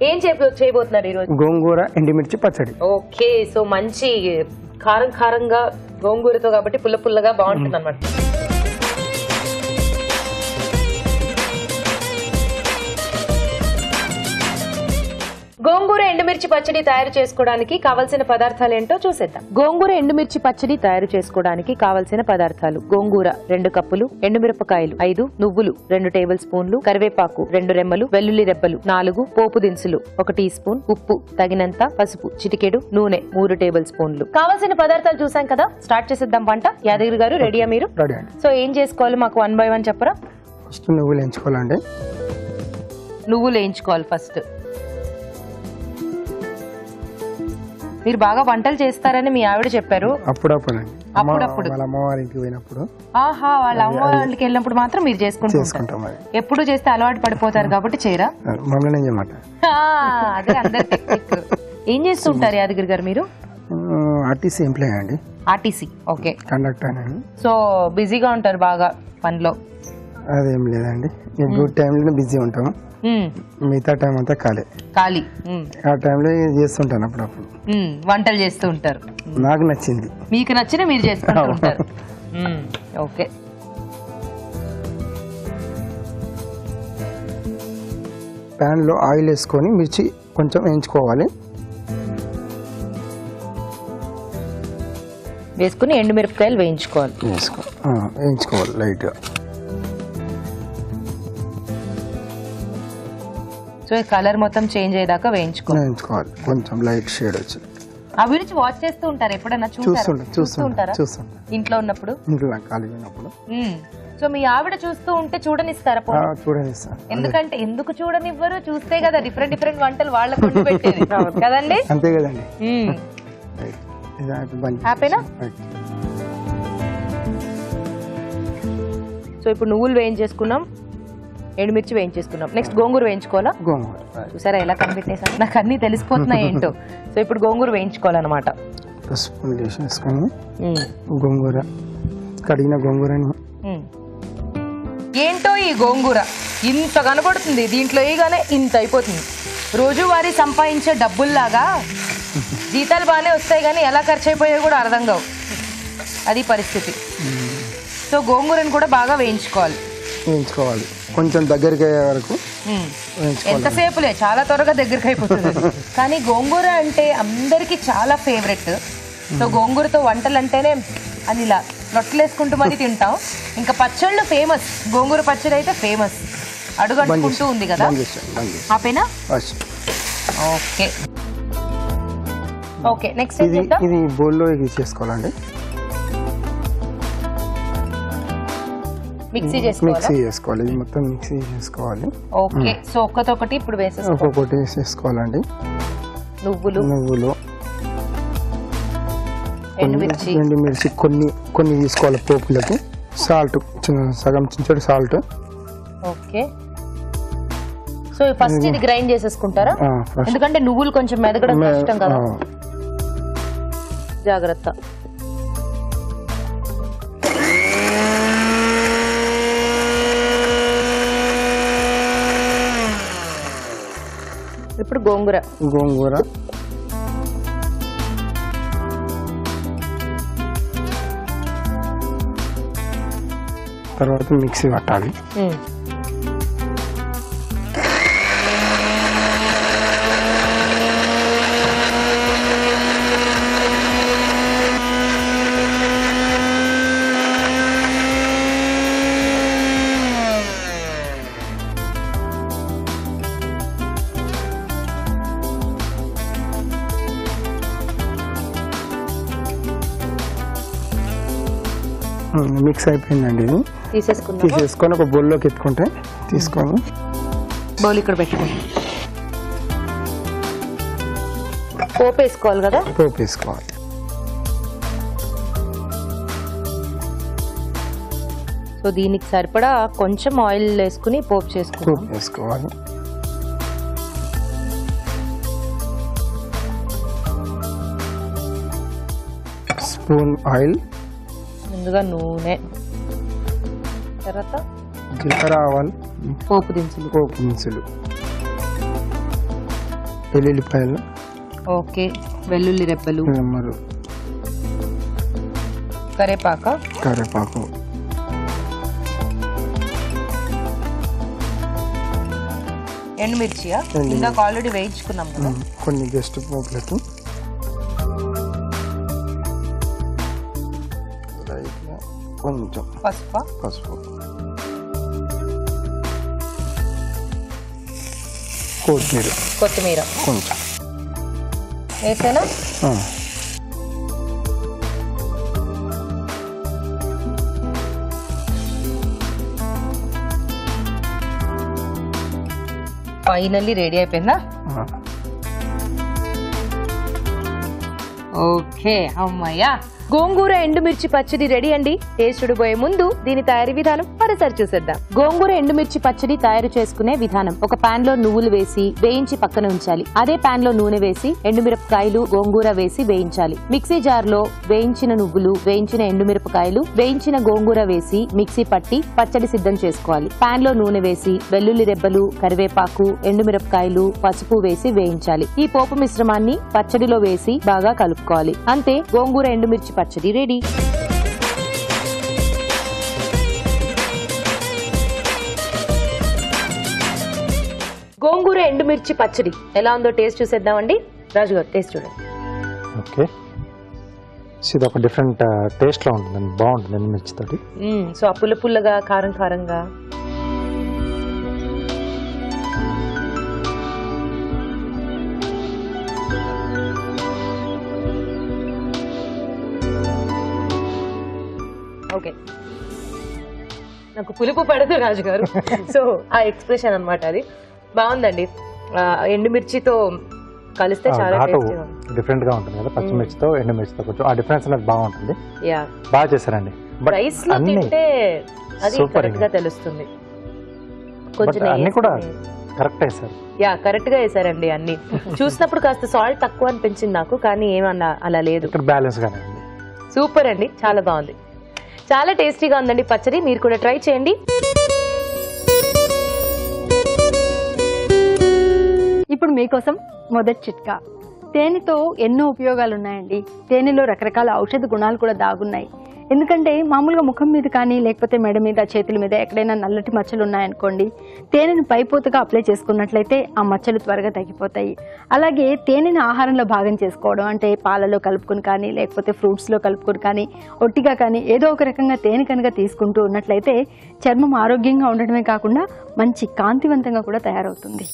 ఏం చేయబోతున్నారు ఈ రోజు? గోంగూర ఎండుమిర్చి పచ్చడి. ఓకే, సో మంచి కారం కారంగా గోంగూరతో కాబట్టి పుల్ల పుల్లగా బాగుంటుంది అన్నమాట. గోంగూర ఎండుమిర్చి పచ్చడి తయారు చేసుకోవడానికి కావలసిన పదార్థాలు ఏంటో చూసేద్దాం. గోంగూర ఎండుమిర్చి పచ్చడి తయారు చేసుకోవడానికి కావలసిన పదార్థాలు: గోంగూర 2 కప్పులు, ఎండుమిరపకాయలు 5, నువ్వులు 2 టేబుల్ స్పూన్లు, కరివేపాకు 2 రెమ్మలు, వెల్లుల్లి రెబ్బలు 4, పోపు దినుసులు 1 టీ స్పూన్, ఉప్పు తగినంత, పసుపు చిటికెడు, నూనె 3 టేబుల్ స్పూన్లు. కావలసిన పదార్థాలు చూసాం కదా, స్టార్ట్ చేసేద్దాం వంట. యాదగిరి గారు రెడీయా మీరు? సో ఏం చేసుకోవాలి మాకు 1 by 1 చెప్పరా? ఫస్ట్ నువ్వులు వేయించుకోవాలండి. నువ్వులు వేయించుకోవాలి ఫస్ట్. మీరు బాగా వంటలు చేస్తారని మీ ఆవిడ చెప్పారు. అప్పుడప్పుడు అమ్మవారి ఇంటికి పోయినప్పుడు. ఆహా, వాళ్ళ అమ్మవారి ఇంటికి వెళ్ళినప్పుడు మాత్రం మీరు చేసుకుంటాం. ఎప్పుడు చేస్తే అలవాటు పడిపోతారు కాబట్టి చేయరా? అదే అందరి టెక్నిక్. ఏం చేస్తుంటారు యాదగిరి గారు మీరు? ఆర్టీసీ ఎంప్లాయ్ అండి. RTC, okay, conductor. సో బిజీగా ఉంటారు బాగా పనిలో? అదేం లేదండి, డ్యూటీ టైంలో బిజీ ఉంటాం, మిగతా టైం అంతా ఖాళీ. ఆ టైంలో చేస్తుంటాను అప్పుడప్పుడు. వంటలు చేస్తూ ఉంటారు. నాకు నచ్చింది, మీకు నచ్చిన మీరు చేసుకుంటూ ఉంటారు. ఓకే. ప్యాన్ లో ఆయిల్ వేసుకొని మిర్చి కొంచెం వేయించుకోవాలి. వేసుకుని ఎండుమిరపకాయలు వేయించుకోవాలి లైట్ గా. సో కలర్ మొత్తం చేంజ్ అయ్యేదాకా వేయించుకోవాలి. కొంచెం లైట్ షేడ్ వచ్చి. ఆ గురించి వాచ్ చేస్తూ ఉంటారు ఎప్పుడైనా? చూస్తుంటారా ఇంట్లో ఉన్నప్పుడు? సో మీ ఆవిడ చూస్తూ ఉంటే చూడనిస్తారా? చూడనిస్తారు. ఎందుకంటే ఎందుకు చూడనివ్వరు? చూస్తే కదా డిఫరెంట్ వంటలు వాళ్ళకు వండి పెట్టేది కదండి. అంతే కదండి. హ్యాపీనా? సో ఇప్పుడు నువ్వులు వేయించేసుకున్నాం, ఎండుమిర్చి వేయించేసుకున్నాం. నెక్స్ట్ గోంగూర వేయించుకోవాలా? చూసారా ఎలా కనిపెట్టేసాను, నాకు అన్ని తెలిసిపోతున్నాయి ఏంటో. సో ఇప్పుడు గోంగూర వేయించుకోవాలన్నమాట. గోంగూర కడిగిన గోంగూరని. ఏంటో ఈ గోంగూర ఇంత కనబడుతుంది, దీంట్లో వేయగానే ఇంత అయిపోతుంది. రోజువారీ సంపాదించే డబ్బుల్లాగా జీతాలు బాగానే వస్తాయి కానీ ఎలా ఖర్చు అయిపోయాయో కూడా అర్థం కావు, అది పరిస్థితి. సో గోంగూరని కూడా బాగా వేయించుకోవాలి కొంచెం దగ్గరికి అయ్యే వరకు. ఎంతసేపులే, చాలా త్వరగా దగ్గరికి అయిపోతుంది. కానీ గోంగూర అంటే అందరికి చాలా ఫేవరెట్. సో గోంగూరతో వంటలు అంటేనే అని ఇలా లొట్టలేసుకుంటూ మరి తింటాం. ఇంకా పచ్చళ్ళు ఫేమస్, గోంగూర పచ్చడి అయితే ఫేమస్, అడుగడుకుంటూ ఉంది కదా. ఆపేనా? Okay okay. నెక్స్ట్ ఇది బౌల్లో చేసుకోవాలండి. మిక్సీ చేసుకోవాలి. ఇది మొత్తం మిక్సీ చేసుకోవాలి. ఓకే. సో ఒక్కొక్కటి ఇప్పుడు వేసేసుకోవాలండి. నువ్వులు, ఎండుమిర్చి కొన్ని తీసుకోవాలి పోపులకు. సాల్ట్ సగం చించడు సాల్ట్. ఓకే. సో ఫస్ట్ ఇది గ్రైండ్ చేసేసుకుంటారా? ఎందుకంటే నువ్వులు కొంచెం మెదగడం కష్టం కదా, జాగ్రత్త. ఇప్పుడు గోంగూర తర్వాత మిక్సీ పట్టాలి. మిక్స్ అయిపోయిందండి. ఇది తీసేసుకొని ఒక బౌల్లోకి ఎత్తుకుంటే తీసుకొని బౌల్ ఇక్కడ పెట్టుకోండి. పోపు వేసుకోవాలి కదా? పోపు వేసుకోవాలి. సో దీనికి సరిపడా కొంచెం ఆయిల్ వేసుకుని పోపు వేసుకోవాలి. స్పూన్ ఆయిల్, ముందుగా నూనె, తర్వాత జీలకర్ర, ఆవాలు, పోపు దినుసులు, వెల్లుల్లిపాయలు, ఓకే, వెల్లుల్లి రెబ్బలు, కరేపాకు, ఎండుమిర్చియా ఇందాక ఆల్రెడీ వేయించుకున్నాం కదా. కొన్ని జస్ట్ పోపులకి కొంచెం పసుపు, కొత్తిమీర కొంచెం వేసేనా. ఫైనల్లీ రెడీ అయిపోయిందా? ఓకే, అమ్మయ్యా, గోంగూర ఎండుమిర్చి పచ్చడి రెడీ అండి. టేస్ట్ చూడబోయే ముందు దీని తయారీ విధానం మరోసారి చూసేద్దాం. గోంగూర ఎండుమిర్చి పచ్చడి తయారు చేసుకునే విధానం: ఒక పాన్ లో నువ్వులు వేసి వేయించి పక్కన ఉంచాలి. అదే పాన్ లో నూనె వేసి ఎండుమిరపకాయలు, గోంగూర వేసి వేయించాలి. మిక్సీ జార్ లో వేయించిన నువ్వులు, వేయించిన ఎండుమిరపకాయలు, వేయించిన గోంగూర వేసి మిక్సీ పట్టి పచ్చడి సిద్ధం చేసుకోవాలి. పాన్ లో నూనె వేసి వెల్లుల్లి రెబ్బలు, కరివేపాకు, ఎండుమిరపకాయలు, పసుపు వేసి వేయించాలి. ఈ పోపు మిశ్రమాన్ని పచ్చడిలో వేసి బాగా కలుపుకోవాలి. అంతే, గోంగూర ఎండుమిర్చి పచ్చడి రెడీ. గోంగూర ఎండుమిర్చి పచ్చడి ఎలా ఉందో టేస్ట్ చూసేద్దామండి. రాజు గారు టేస్ట్ చూడండి. ఓకే, ఇది ఒక డిఫరెంట్ టేస్ట్ లో ఉంటుంది, బాగుంటుంది ఎండుమిర్చి తోటి. సో ఆ పుల్ల పుల్లగా, కారం కారంగా. ఓకే, నాకు పులుపు పడదు రాజు గారు. సో ఆ ఎక్స్ప్రెషన్ అన్నమాట, అది బాగుందండి. ఎండుమిర్చితో కలిస్తే చాలా డిఫరెంట్ గా ఉంటుంది కదా, పచ్చిమిర్చితో ఎండుమిర్చితో కొంచెం ఆ డిఫరెన్స్ అనేది బాగుంటుంది. బాగా చేశారండి. రైస్ లో తింటే అది కరెక్ట్ గా తెలుస్తుంది. కొంచెం అన్ని కూడా కరెక్ట్ వేసారు. కరెక్ట్ గా వేసారండి అన్ని. చూసినప్పుడు కాస్త సాల్ట్ తక్కువ అనిపించింది నాకు, కానీ ఏమన్నా అలా లేదు, బ్యాలెన్స్ గానే ఉంది. సూపర్ అండి, చాలా బాగుంది, చాలా టేస్టీగా ఉందండి పచ్చడి. మీరు కూడా ట్రై చేయండి. ఇప్పుడు మీకోసం మొదటి చిట్కా. తేనెతో ఎన్నో ఉపయోగాలు ఉన్నాయండి. తేనెలో రకరకాల ఔషధ గుణాలు కూడా దాగున్నాయి. ఎందుకంటే మామూలుగా ముఖం మీద కానీ లేకపోతే మెడ మీద, చేతుల మీద ఎక్కడైనా నల్లటి మచ్చలు ఉన్నాయనుకోండి, తేనెను పైపోతగా అప్లై చేసుకున్నట్లయితే ఆ మచ్చలు త్వరగా తగ్గిపోతాయి. అలాగే తేనెను ఆహారంలో భాగం చేసుకోవడం అంటే పాలలో కలుపుకొని కానీ లేకపోతే ఫ్రూట్స్లో కలుపుకొని కానీ ఒట్టిగా కానీ ఏదో ఒక రకంగా తేనె కనుక తీసుకుంటూ ఉన్నట్లయితే చర్మం ఆరోగ్యంగా ఉండడమే కాకుండా మంచి కాంతివంతంగా కూడా తయారవుతుంది.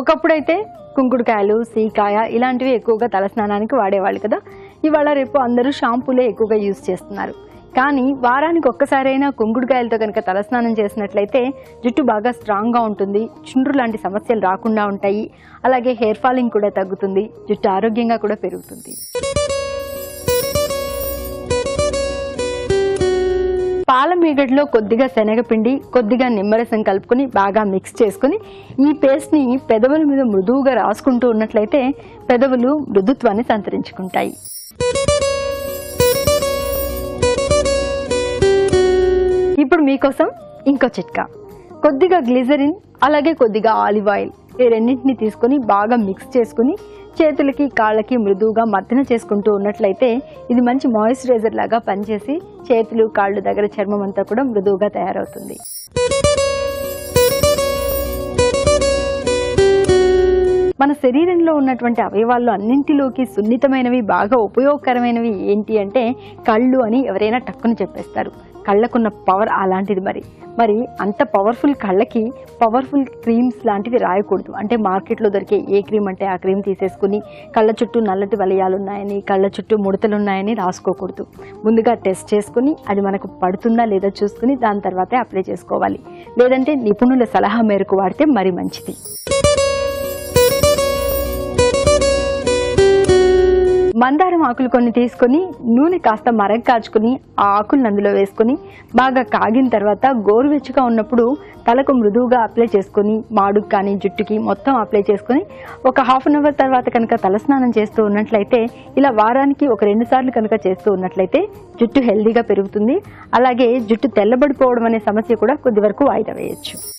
ఒకప్పుడైతే కుంకుడుకాయలు, సీకాయ ఇలాంటివి ఎక్కువగా తలస్నానానికి వాడేవాళ్ళు కదా. ఇవాళ రేపు అందరూ షాంపూలే ఎక్కువగా యూజ్ చేస్తున్నారు. కానీ వారానికి ఒక్కసారైనా కుంకుడుకాయలతో కనుక తలస్నానం చేసినట్లయితే జుట్టు బాగా స్ట్రాంగ్గా ఉంటుంది, చుండ్రు లాంటి సమస్యలు రాకుండా ఉంటాయి. అలాగే హెయిర్ ఫాలింగ్ కూడా తగ్గుతుంది, జుట్టు ఆరోగ్యంగా కూడా పెరుగుతుంది. పాల మీగడలో కొద్దిగా శనగపిండి, కొద్దిగా నిమ్మరసం కలుపుకొని బాగా మిక్స్ చేసుకుని ఈ పేస్ట్ని పెదవుల మీద మృదువుగా రాసుకుంటూ ఉన్నట్లయితే పెదవులు మృదుత్వాన్ని సంతరించుకుంటాయి. ఇప్పుడు మీకోసం ఇంకో చిట్కా. కొద్దిగా గ్లిజరిన్ అలాగే కొద్దిగా ఆలివ్ ఆయిల్ ఈ రెండింటిని తీసుకొని బాగా మిక్స్ చేసుకుని చేతులకి, కాళ్ళకి మృదువుగా మర్దన చేసుకుంటూ ఉన్నట్లయితే ఇది మంచి మాయిశ్చరైజర్ లాగా పనిచేసి చేతులు, కాళ్ళు దగ్గర చర్మం అంతా కూడా మృదువుగా తయారవుతుంది. మన శరీరంలో ఉన్నటువంటి అవయవాల్లో అన్నింటిలోకి సున్నితమైనవి, బాగా ఉపయోగకరమైనవి ఏంటి అంటే కళ్ళు అని ఎవరైనా టక్కుని చెప్పేస్తారు. కళ్ళకున్న పవర్ అలాంటిది. మరి అంత పవర్ఫుల్ కళ్ళకి పవర్ఫుల్ క్రీమ్స్ లాంటివి రాయకూడదు. అంటే మార్కెట్లో దొరికే ఏ క్రీమ్ అంటే ఆ క్రీమ్ తీసేసుకుని కళ్ళ చుట్టూ నల్లటి వలయాలు ఉన్నాయని, కళ్ళ చుట్టూ ముడతలు ఉన్నాయని రాసుకోకూడదు. ముందుగా టెస్ట్ చేసుకుని అది మనకు పడుతుందా లేదా చూసుకుని దాని తర్వాతే అప్లై చేసుకోవాలి. లేదంటే నిపుణుల సలహా మేరకు వాడితే మరి మంచిది. మందారం ఆకులు కొన్ని తీసుకొని నూనె కాస్త మరగ కాచుకుని ఆ ఆకులను అందులో వేసుకొని బాగా కాగిన తర్వాత గోరువెచ్చగా ఉన్నప్పుడు తలకు మృదువుగా అప్లై చేసుకొని మాడుకు కానీ జుట్టుకి మొత్తం అప్లై చేసుకొని ఒక హాఫ్ అన్ అవర్ తర్వాత కనుక తలస్నానం చేస్తూ ఉన్నట్లయితే ఇలా వారానికి ఒక 2 సార్లు కనుక చేస్తూ ఉన్నట్లయితే జుట్టు హెల్దీగా పెరుగుతుంది. అలాగే జుట్టు తెల్లబడిపోవడం అనే సమస్య కూడా కొద్ది వరకు వాయిదా వేయచ్చు.